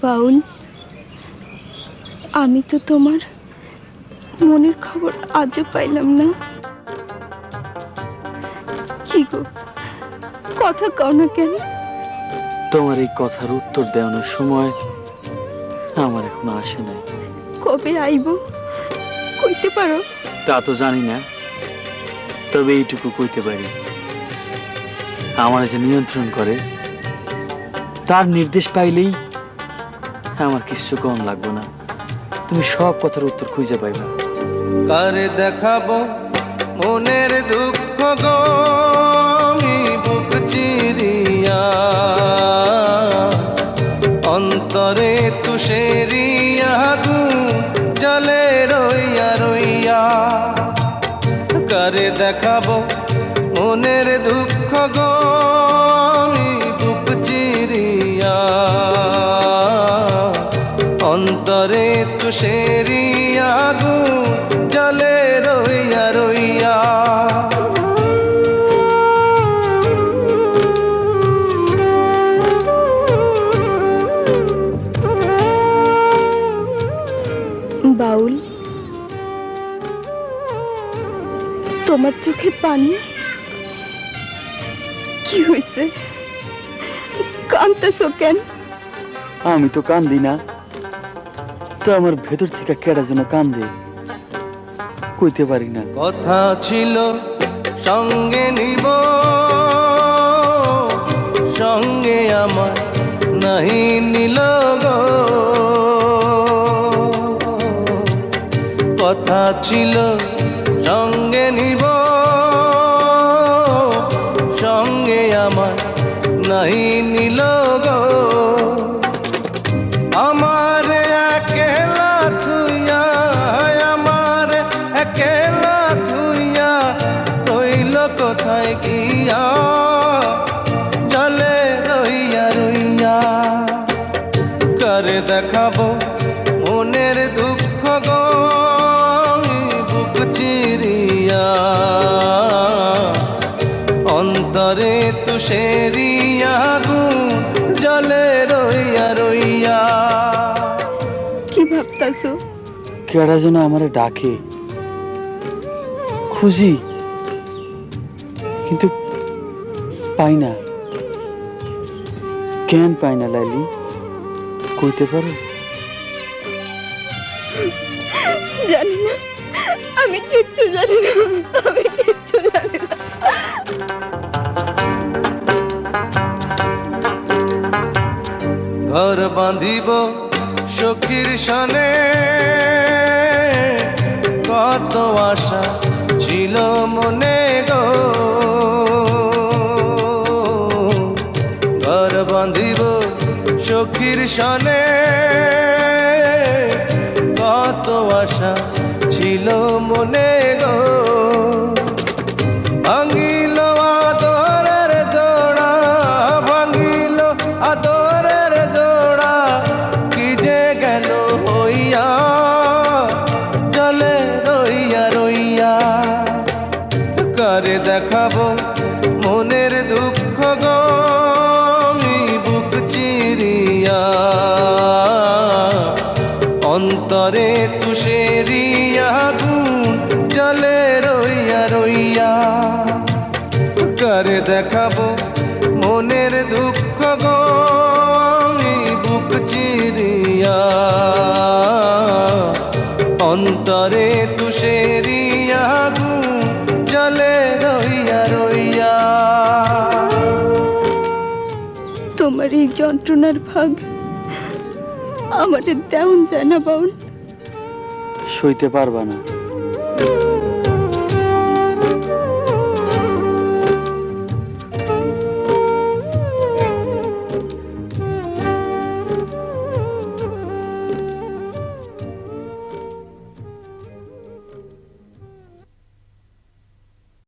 বাউল, আমি তো তোমার মনের খবর আজও পাইলাম না। কি গো, কথা কও না কেন? তোমার এই কথার উত্তর দেওয়ানোর সময় আমার এখনো আসে নাই। কবে আইব কইতে পারো? তা তো জানি না, তবে এইটুকু কইতে পারি, আমার যে নিয়ন্ত্রণ করে তার নির্দেশ পাইলেই আমার কিছু কম লাগবে না। তুমি সব কথার উত্তর খুঁজে পাইবা। কারে দেখাবো মনের দুঃখ গো আমি বুক চিরিয়া, অন্তরে তুষেরিয়া জলে রইয়া রইয়া। কারে দেখাবো মনের দুঃখ গো আমি বুক চিরিয়া, অন্তরে তুষেরিয়া জলে রইয়া রইয়া। বাউল, তোমার চোখে পানি? কি হয়েছে, কাঁদতেছো কেন? আমি তো কান্দি না, তো আমার ভেতর থেকে কেডা যেন কান্দে, কইতে পারি না। কথা ছিল সঙ্গে নিব, সঙ্গে আমার নাহি নিল গো। কথা ছিল সঙ্গে নিব, সঙ্গে আমার নাহি নিল গো। আমার একলা থুইয়া, আমার একলা থুইয়া রইল কোথায় গিয়া, জলে রইয়া রইয়া। কারে দেখাবো মনের দুঃখ গো আমি বুক চিরিয়া, অন্তরে তুষেরিয়া জলে রইয়া রইয়া। কি ভাবতাছো? কেডা যেন আমারে ডাকে, খুঁজি কিন্তু পাই না। কেন পাই না লাইলি, কইতে পারো? জানি না, আমি কিচ্ছু জানি না, আমি কিচ্ছু জানি না। ঘর বাঁধিব সখীর সনে, কত আশা ছিল মনে গো। ঘর বাঁধিব সখীর সনে, কত আশা ছিল মনে গো। ভাঙিল আদরের জোড়া, ভাঙিল আদরের জোড়া, কি যে গেল হইয়া, জলে রইয়া রইয়া। কারে দেখাবো মনের দুঃখ গো আমি বুক চিরিয়া, অন্তরে তুষেরিয়া জলে রইয়া রইয়া। কারে দেখাবো মনের দুঃখ গো আমি বুক চিরিয়া, অন্তরে তুষেরিয়া জলে রইয়া রইয়া। তোমার এই যন্ত্রণার ভাগ আমাদের দেওন যায় না বাউল। সইতে পারবা না।